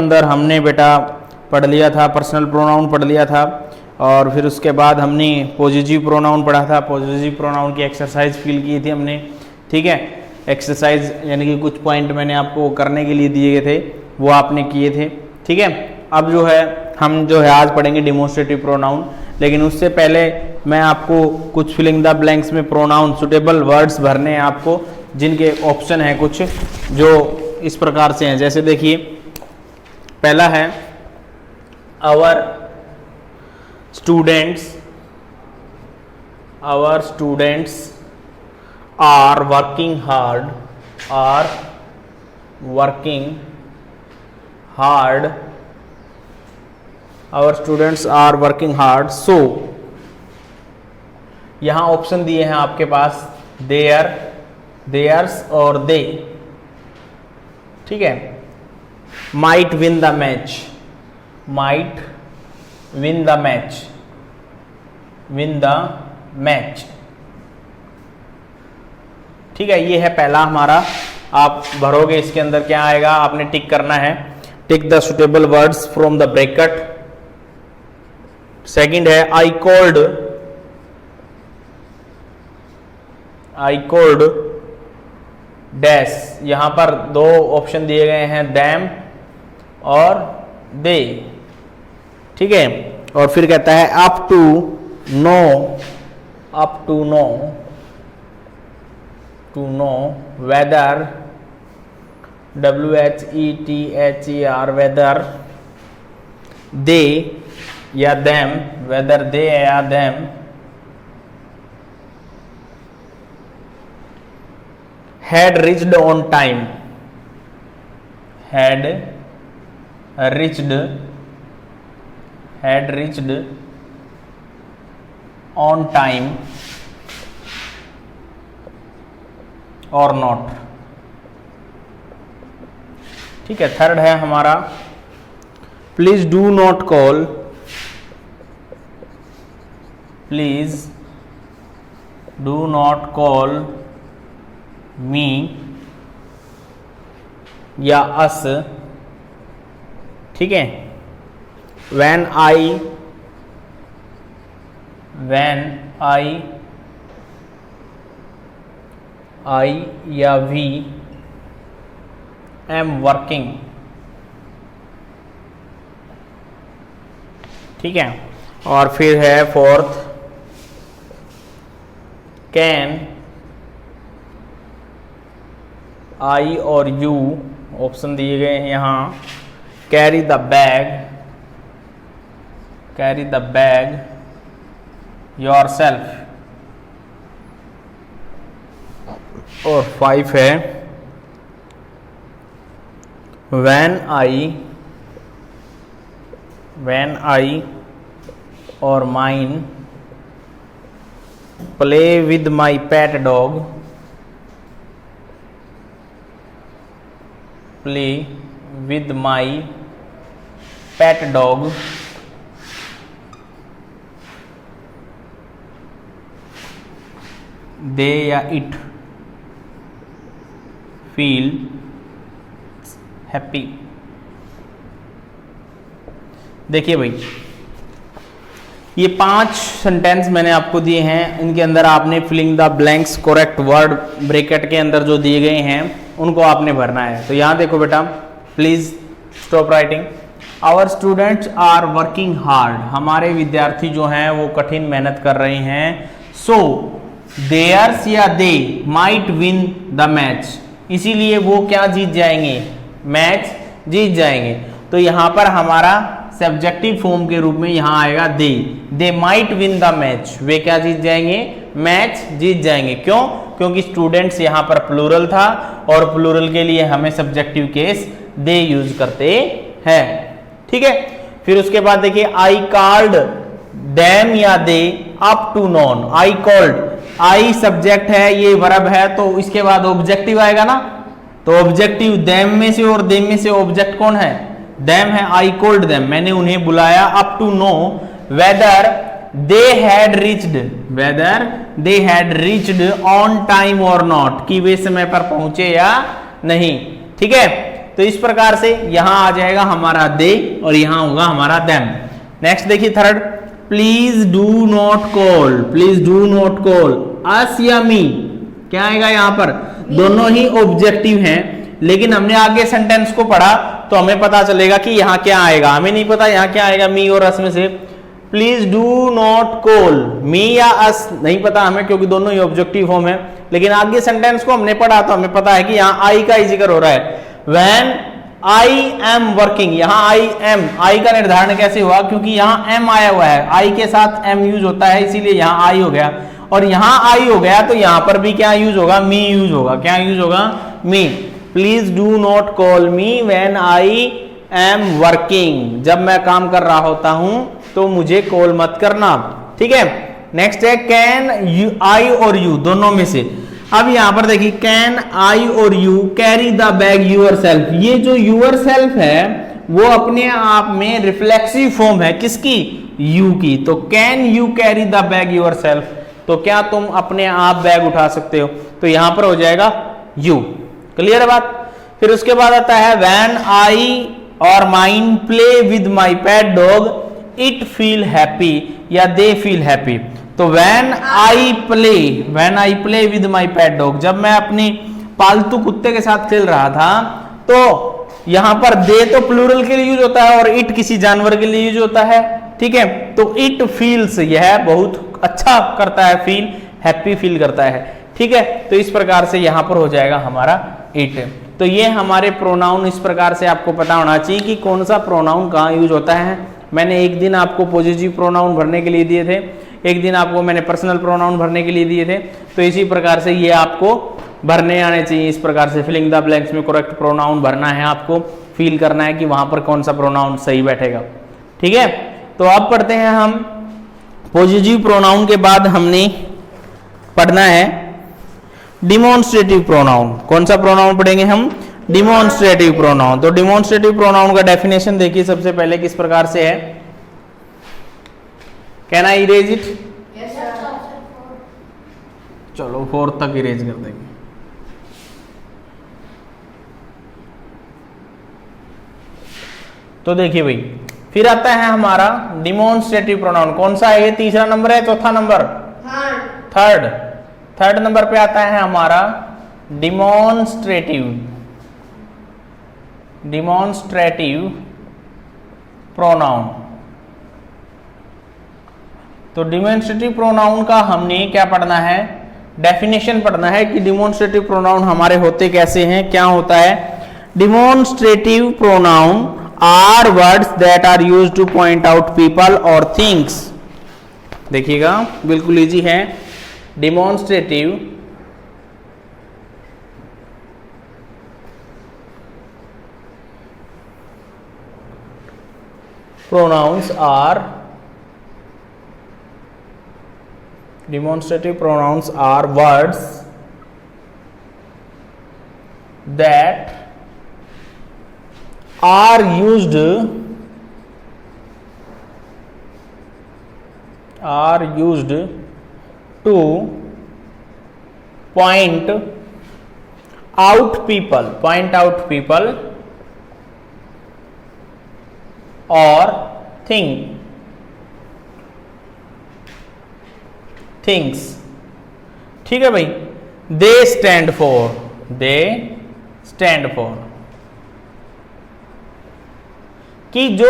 अंदर हमने बेटा पढ़ लिया था, पर्सनल प्रोनाउन पढ़ लिया था, और फिर उसके बाद हमने पॉजिटिव प्रोनाउन पढ़ा था। पॉजिटिव प्रोनाउन की एक्सरसाइज फील की थी हमने, ठीक है। एक्सरसाइज यानी कि कुछ पॉइंट मैंने आपको करने के लिए दिए थे, वो आपने किए थे, ठीक है। अब जो है हम जो है आज पढ़ेंगे डिमोन्स्ट्रेटिव प्रोनाउन, लेकिन उससे पहले मैं आपको कुछ फिलिंग द ब्लैंक्स में प्रोनाउन सुटेबल वर्ड्स भरने हैं आपको, जिनके ऑप्शन हैं कुछ जो इस प्रकार से हैं। जैसे देखिए, पहला है our students are working hard, our students are working hard. So यहां ऑप्शन दिए हैं आपके पास देयर, देयर्स और दे, ठीक है। Might win the match, might win the match, win the match, ठीक है। ये है पहला हमारा, आप भरोगे इसके अंदर क्या आएगा, आपने टिक करना है, tick the suitable words from the bracket. Second है आई कोल्ड डैश, यहां पर दो ऑप्शन दिए गए हैं, दैम और दे, ठीक है। और फिर कहता है up to know whether, WHETHER, whether they या देम, वेदर दे या them had reached on time, had reached on time or not, ठीक है। थर्ड है हमारा please do not call, please do not call मी या अस, ठीक है। when I या we am working, ठीक है। और फिर है फोर्थ कैन आई और यू, ऑप्शन दिए गए हैं यहाँ, कैरी द बैग योरसेल्फ। और 5 है when I और mine play with my pet dog, play with my pet dog they या it feel happy। देखिए भाई, ये 5 सेंटेंस मैंने आपको दिए हैं, इनके अंदर आपने filling the blanks correct word bracket के अंदर जो दिए गए हैं उनको आपने भरना है। तो यहां देखो बेटा, please stop writing. Our students are working hard, हमारे विद्यार्थी जो हैं वो कठिन मेहनत कर रहे हैं। सो देयर्स या दे माइट विन द मैच, इसीलिए वो क्या जीत जाएंगे, मैच जीत जाएंगे। तो यहां पर हमारा सब्जेक्टिव फॉर्म के रूप में यहां आएगा they might win the match, वे क्या जीत जाएंगे, मैच जीत जाएंगे। क्यों? क्योंकि स्टूडेंट्स यहां पर प्लूरल था और प्लूरल के लिए हमें सब्जेक्टिव केस दे यूज करते हैं, ठीक है। फिर उसके बाद देखिए आई कॉल्ड देम या they up to known, I called, I subject है, ये वर्ब है, तो इसके बाद ऑब्जेक्टिव आएगा ना, तो ऑब्जेक्टिव देम में से और देम में से ऑब्जेक्ट कौन है, देम है। आई कॉल्ड देम, मैंने उन्हें बुलाया, up to know whether they had reached, whether they had reached on time और नॉट, कि वे समय पर पहुंचे या नहीं, ठीक है। तो तो इस प्रकार से यहां आ जाएगा हमारा दे और यहां होगा हमारा देम। नेक्स्ट देखिए third, please do not call, please do not call अस या मी, क्या आएगा यहां पर, दोनों ही ऑब्जेक्टिव हैं, लेकिन हमने आगे सेंटेंस को पढ़ा तो हमें पता चलेगा कि यहां क्या आएगा, हमें नहीं पता यहां क्या आएगा मी और अस में से। प्लीज डू नॉट कॉल, मी या अस नहीं पता हमें क्योंकि दोनों ही ऑब्जेक्टिव फॉर्म है, लेकिन आगे सेंटेंस को हमने पढ़ा तो हमें पता है कि यहां आई का ही जिक्र हो रहा है। व्हेन आई एम वर्किंग, यहां आई एम, आई का निर्धारण कैसे हुआ, क्योंकि यहां एम आया हुआ है, आई के साथ एम यूज होता है इसीलिए यहां आई हो गया, और यहां आई हो गया तो यहां पर भी क्या यूज होगा, मी यूज होगा, क्या यूज होगा, me. Please do not call me when I am working, जब मैं काम कर रहा होता हूं तो मुझे कॉल मत करना, ठीक है। नेक्स्ट है कैन यू, आई और यू दोनों में से। अब यहां पर देखिए कैन आई और you carry the bag yourself, ये जो यूर सेल्फ है वो अपने आप में रिफ्लेक्सिव फॉर्म है किसकी, यू की, तो can you carry the bag yourself, तो क्या तुम अपने आप बैग उठा सकते हो, तो यहां पर हो जाएगा यू, क्लियर है बात। फिर उसके बाद आता है व्हेन आई और mine play with my pet dog it feel happy या दे फील हैप्पी, तो when I play with my pet dog, जब मैं अपनी पालतू कुत्ते के साथ खेल रहा था तो यहां पर दे तो प्लूरल के लिए यूज होता है और इट किसी जानवर के लिए यूज होता है, ठीक है। तो इट फील्स, यह बहुत अच्छा करता है, फील हैप्पी फील करता है, ठीक है। तो इस प्रकार से यहां पर हो जाएगा हमारा इट। तो ये हमारे प्रोनाउन, इस प्रकार से आपको पता होना चाहिए कि कौन सा प्रोनाउन कहाँ यूज होता है। मैंने एक दिन आपको पॉजिटिव प्रोनाउन भरने के लिए दिए थे, एक दिन आपको मैंने पर्सनल प्रोनाउन भरने के लिए दिए थे, तो इसी प्रकार से ये आपको भरने आने चाहिए। इस प्रकार से फिलिंग द ब्लैंक्स में करेक्ट प्रोनाउन भरना है, आपको फील करना है कि वहां पर कौन सा प्रोनाउन सही बैठेगा, ठीक है। तो अब पढ़ते हैं हम पॉजिटिव प्रोनाउन के बाद हमने पढ़ना है डिमॉन्स्ट्रेटिव प्रोनाउन। कौन सा प्रोनाउन पढ़ेंगे हम, डिमॉन्स्ट्रेटिव प्रोनाउन। तो डिमॉन्स्ट्रेटिव प्रोनाउन का डेफिनेशन देखिए सबसे पहले किस प्रकार से है, कैन आई इरेज इट, चलो 4 तक इरेज कर देंगे। तो देखिए भाई फिर आता है हमारा डिमॉन्स्ट्रेटिव प्रोनाउन, कौन सा है ये, तीसरा नंबर है, चौथा नंबर, थर्ड नंबर पे आता है हमारा डिमॉन्स्ट्रेटिव प्रोनाउन। तो डिमॉन्स्ट्रेटिव प्रोनाउन का हमने क्या पढ़ना है, डेफिनेशन पढ़ना है कि डिमॉन्स्ट्रेटिव प्रोनाउन हमारे होते कैसे हैं, क्या होता है। Demonstrative pronoun are words that are used to point out people और थिंग्स। देखिएगा बिल्कुल इजी है, demonstrative pronouns are words that are used to point out people और थिंग्स, ठीक है भाई। दे स्टैंड फॉर कि जो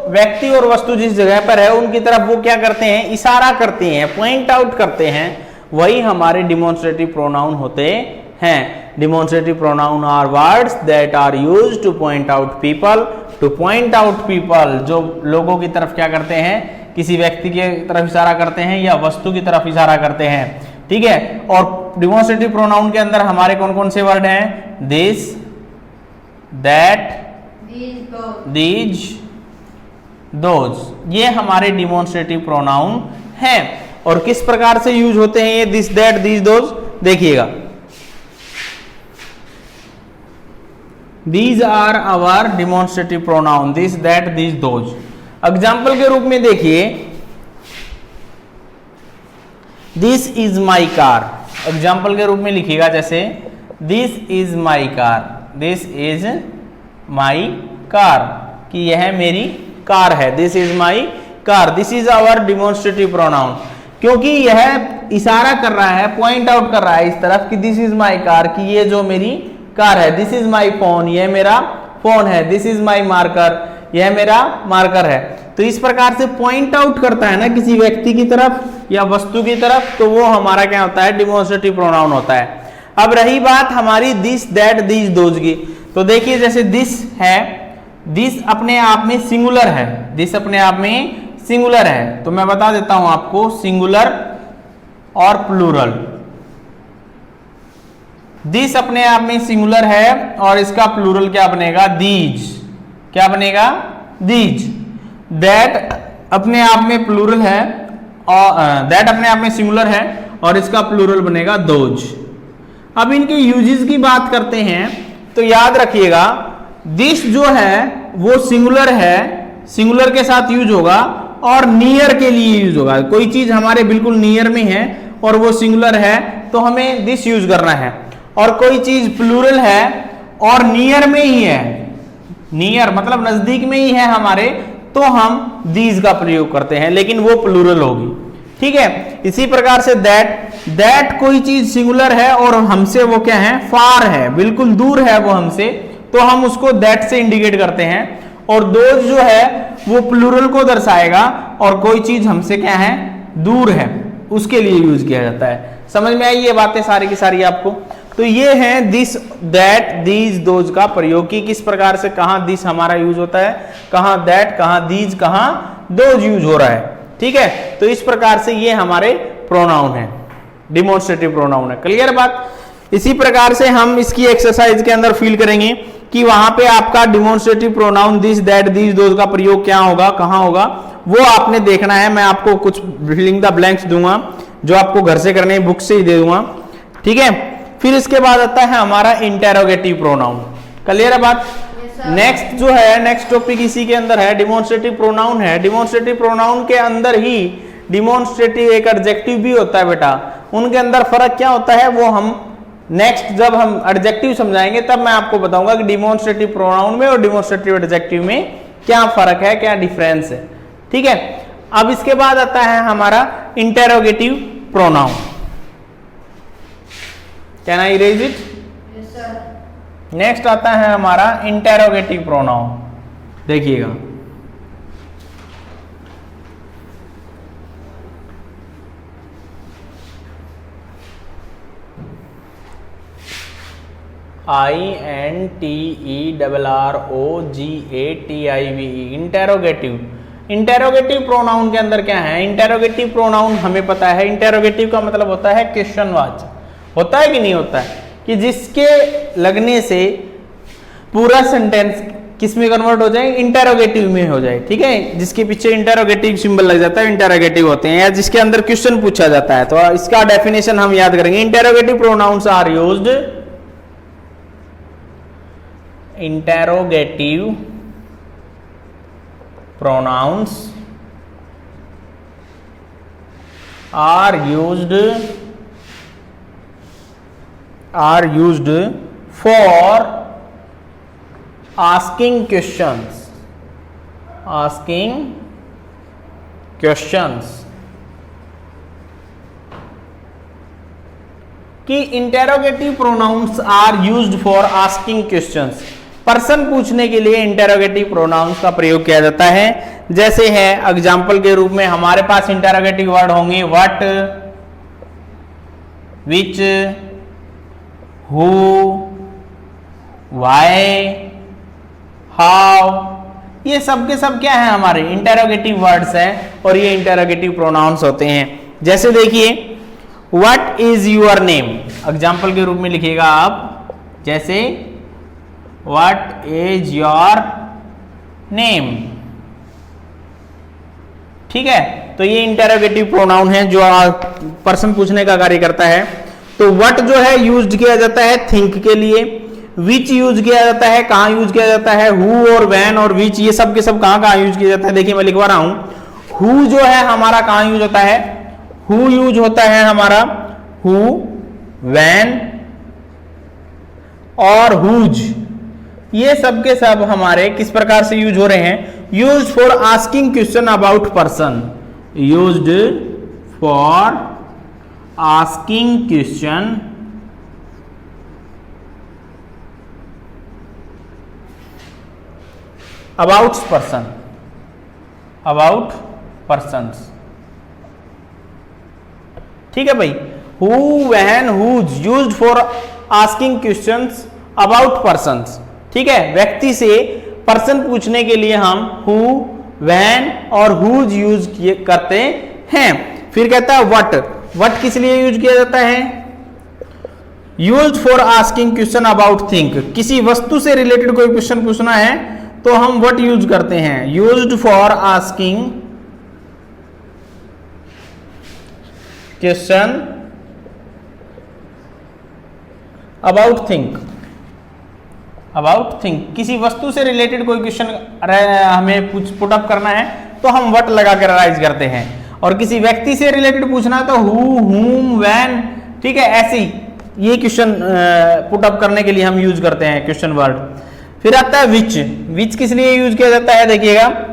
व्यक्ति और वस्तु जिस जगह पर है उनकी तरफ वो क्या करते हैं, इशारा करते हैं, पॉइंट आउट करते हैं, वही हमारे डिमॉन्स्ट्रेटिव प्रोनाउन होते हैं। Demonstrative pronoun are words that are used to point out people, जो लोगों की तरफ क्या करते हैं, किसी व्यक्ति की तरफ इशारा करते हैं या वस्तु की तरफ इशारा करते हैं, ठीक है। और डिमॉन्स्ट्रेटिव प्रोनाउन के अंदर हमारे कौन कौन से वर्ड हैं, दिस, दैट, दीज, दोज, ये हमारे डिमॉन्स्ट्रेटिव प्रोनाउन हैं। और किस प्रकार से यूज होते हैं ये दिस, दैट, दीज, दोज, देखिएगा। These are our demonstrative pronoun, this, that, these, those। Example के रूप में देखिए, this is my car, example के रूप में लिखिएगा जैसे this is my car, this is my car, कि यह मेरी कार है। This is my car, this is our demonstrative pronoun, क्योंकि यह इशारा कर रहा है, पॉइंट आउट कर रहा है इस तरफ कि दिस इज माई कार, कि ये जो मेरी कार है। दिस इज माई फोन, यह मेरा फोन है। दिस इज माई मार्कर, यह मेरा मार्कर है। तो इस प्रकार से पॉइंट आउट करता है ना किसी व्यक्ति की तरफ या वस्तु की तरफ, तो वो हमारा क्या होता है, डिमॉन्स्ट्रेटिव प्रोनाउन होता है। अब रही बात हमारी दिस, दैट, दीज, दोज की, तो देखिए जैसे दिस है, दिस अपने आप में सिंगुलर है, दिस अपने आप में सिंगुलर है, तो मैं बता देता हूं आपको सिंगुलर और प्लूरल। दिस अपने आप में सिंगुलर है और इसका प्लूरल क्या बनेगा, दीज, क्या बनेगा, दीज। दैट अपने आप में प्लूरल है और दैट अपने आप में सिंगुलर है और इसका प्लूरल बनेगा दोज। अब इनके यूजेस की बात करते हैं, तो याद रखिएगा दिस जो है वो सिंगुलर है, सिंगुलर के साथ यूज होगा और नियर के लिए यूज होगा। कोई चीज हमारे बिल्कुल नियर में है और वो सिंगुलर है तो हमें दिस यूज करना है, और कोई चीज प्लूरल है और नियर में ही है, नियर मतलब नजदीक में ही है हमारे, तो हम दीज का प्रयोग करते हैं, लेकिन वो प्लूरल होगी। ठीक है, इसी प्रकार से दैट, दैट कोई चीज सिंगुलर है और हमसे वो क्या है, फार है, बिल्कुल दूर है वो हमसे, तो हम उसको दैट से इंडिकेट करते हैं। और दोज जो है वो प्लूरल को दर्शाएगा और कोई चीज हमसे क्या है, दूर है, उसके लिए यूज किया जाता है। समझ में आई ये बातें सारी की सारी आपको? तो ये है दिस, दैट, दीज, दोज का प्रयोग, की किस प्रकार से कहां दिस हमारा यूज होता है, कहां दैट, कहां दीज, कहां दोज यूज हो रहा है। ठीक है, तो इस प्रकार से ये हमारे प्रोनाउन है, डिमॉन्स्ट्रेटिव प्रोनाउन है। क्लियर बात? इसी प्रकार से हम इसकी एक्सरसाइज के अंदर फील करेंगे कि वहां पे आपका demonstrative pronoun this, that, these, those का प्रयोग क्या होगा, कहां होगा, वो आपने देखना है। मैं आपको कुछ फिलिंग द ब्लैंक्स दूंगा जो आपको घर से करने बुक से ही दे दूंगा। ठीक है, फिर इसके बाद आता है हमारा इंटेरोगेटिव प्रोनाउन। क्लियर है बात? नेक्स्ट जो है, नेक्स्ट टॉपिक इसी के अंदर है, डिमॉन्स्ट्रेटिव प्रोनाउन है। डिमॉन्स्ट्रेटिव प्रोनाउन के अंदर ही डिमॉन्स्ट्रेटिव एक एडजेक्टिव भी होता है बेटा, उनके अंदर फर्क क्या होता है वो हम नेक्स्ट जब हम एडजेक्टिव समझाएंगे तब मैं आपको बताऊंगा कि डिमॉन्स्ट्रेटिव प्रोनाउन में और डिमॉन्स्ट्रेटिव एडजेक्टिव में क्या फर्क है, क्या डिफरेंस है। ठीक है, अब इसके बाद आता है हमारा interrogative pronoun. Can I erase it? Yes sir. Next आता है हमारा इंटेरोगेटिव प्रोनाउन। देखिएगा, INTERROGATIVE, इंटेरोगेटिव। इंटेरोगेटिव प्रोनाउन के अंदर क्या है, इंटेरोगेटिव प्रोनाउन हमें पता है, इंटेरोगेटिव का मतलब होता है क्वेश्चनवाचक। होता है कि नहीं होता है, कि जिसके लगने से पूरा सेंटेंस किस में कन्वर्ट हो जाए, इंटेरोगेटिव में हो जाए। ठीक है, जिसके पीछे इंटेरोगेटिव सिंबल लग जाता है इंटेरोगेटिव होते हैं, या जिसके अंदर क्वेश्चन पूछा जाता है। तो इसका डेफिनेशन हम याद करेंगे। Interrogative pronouns are used, interrogative pronouns are used for asking questions, कि interrogative pronouns are used for asking questions, प्रश्न पूछने के लिए इंटेरोगेटिव प्रोनाउंस का प्रयोग किया जाता है। जैसे है एग्जाम्पल के रूप में हमारे पास इंटेरोगेटिव वर्ड होंगे what, which, who, why, how, ये सब के सब क्या है, हमारे इंटेरोगेटिव वर्ड्स हैं और ये इंटेरोगेटिव प्रोनाउंस होते हैं। जैसे देखिए, what is your name, example के रूप में लिखिएगा आप, जैसे व्हाट इज योर नेम। ठीक है, तो ये इंटेरोगेटिव प्रोनाउन है जो प्रश्न पूछने का कार्य करता है। तो व्हाट जो है यूज किया जाता है थिंक के लिए, विच यूज किया जाता है, कहां यूज किया जाता है, हु और व्हेन और विच, ये सब के सब कहां यूज किया जाता है। देखिए मैं लिखवा रहा हूं, हु जो है हमारा कहां यूज होता है, हु यूज होता है हमारा हु, व्हेन और हुज, ये सब के सब हमारे किस प्रकार से यूज हो रहे हैं? Use for asking question about person, used for asking question about person, about persons. ठीक है भाई, who, when, whose used for asking questions about persons. ठीक है, व्यक्ति से पर्सन पूछने के लिए हम हु, व्हेन और हुज यूज करते हैं। फिर कहता है व्हाट, व्हाट किस लिए यूज किया जाता है? Used for asking question about thing, किसी वस्तु से रिलेटेड कोई क्वेश्चन पूछना है तो हम व्हाट यूज करते हैं? Used for asking question about think, about think, किसी वस्तु से रिलेटेड कोई क्वेश्चन हमें पुट अप करना है तो हम व्हाट लगा कर राइज करते हैं, और किसी व्यक्ति से रिलेटेड पूछना है तो हु, हुम, व्हेन। ठीक है, ऐसे ही ये क्वेश्चन पुट अप करने के लिए हम यूज करते हैं क्वेश्चन वर्ड। फिर आता है विच, विच किस लिए यूज किया जाता है? देखिएगा,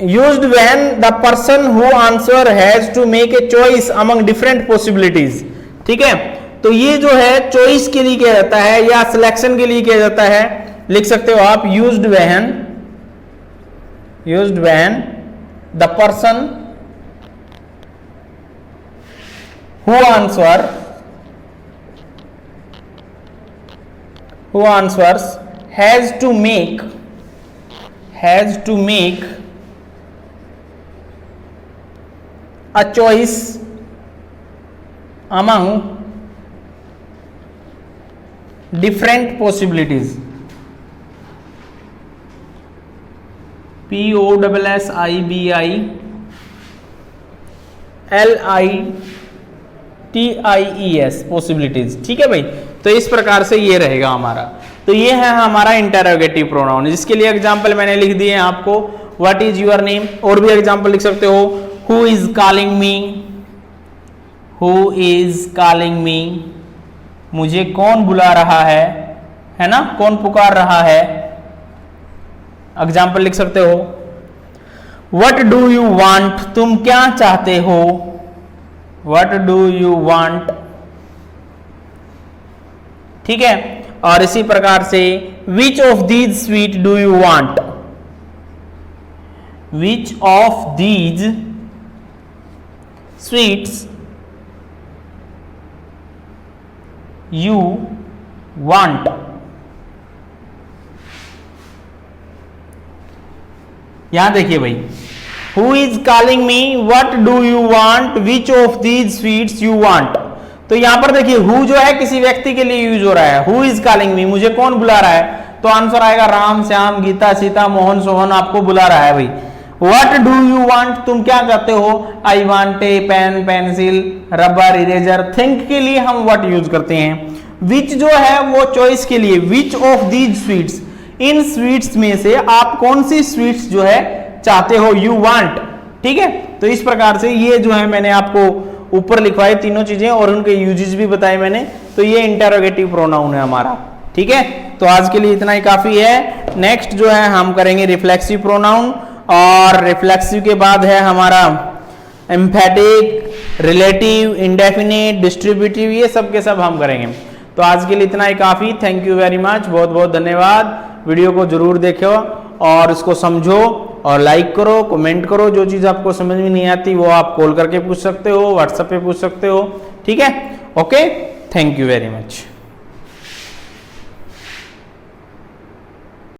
used when the person who answer has to make a choice among different possibilities. ठीक है, तो ये जो है चॉइस के लिए किया जाता है या सिलेक्शन के लिए किया जाता है। लिख सकते हो आप used when, used when the person who answers has to make a choice among different possibilities. POSSIBILITIES possibilities। ठीक है भाई, तो इस प्रकार से ये रहेगा हमारा। तो ये है हमारा इंटरोगेटिव प्रोनाउन, जिसके लिए एग्जाम्पल मैंने लिख दिए हैं आपको। व्हाट इज योर नेम, और भी एग्जाम्पल लिख सकते हो। Who is calling me, who is calling me, मुझे कौन बुला रहा है ना, कौन पुकार रहा है। एग्जाम्पल लिख सकते हो। व्हाट डू यू वांट, तुम क्या चाहते हो। What do you want. ठीक है, और इसी प्रकार से which of these sweet do you want, which of these sweets you want. यहां देखिए भाई, who is calling me, what do you want, which of these sweets you want. तो यहां पर देखिए हु जो है किसी व्यक्ति के लिए यूज हो रहा है। हु इज कॉलिंग मी, मुझे कौन बुला रहा है, तो आंसर आएगा राम, श्याम, गीता, सीता, मोहन, सोहन आपको बुला रहा है भाई। व्हाट डू यू वांट, तुम क्या चाहते हो। I want a pen, pencil, rubber, eraser. Think के लिए हम व्हाट यूज करते हैं। विच जो है वो चॉइस के लिए, which of these sweets, in sweets में से आप कौन सी स्वीट्स जो है चाहते हो, यू वांट। ठीक है, तो इस प्रकार से ये जो है मैंने आपको ऊपर लिखवाए तीनों चीजें और उनके यूजेस भी बताए मैंने। तो ये इंटरोगेटिव प्रोनाउन है हमारा। ठीक है, तो आज के लिए इतना ही काफी है। नेक्स्ट जो है हम करेंगे रिफ्लेक्सिव प्रोनाउन, और रिफ्लेक्सिव के बाद है हमारा एम्फेटिक, रिलेटिव, इंडेफिनिट, डिस्ट्रीब्यूटिव, ये सब के सब हम करेंगे। तो आज के लिए इतना ही काफी। थैंक यू वेरी मच, बहुत बहुत धन्यवाद। वीडियो को जरूर देखो और इसको समझो और लाइक करो, कमेंट करो। जो चीज आपको समझ में नहीं आती वो आप कॉल करके पूछ सकते हो, व्हाट्सएप पे पूछ सकते हो। ठीक है, okay, thank you very much.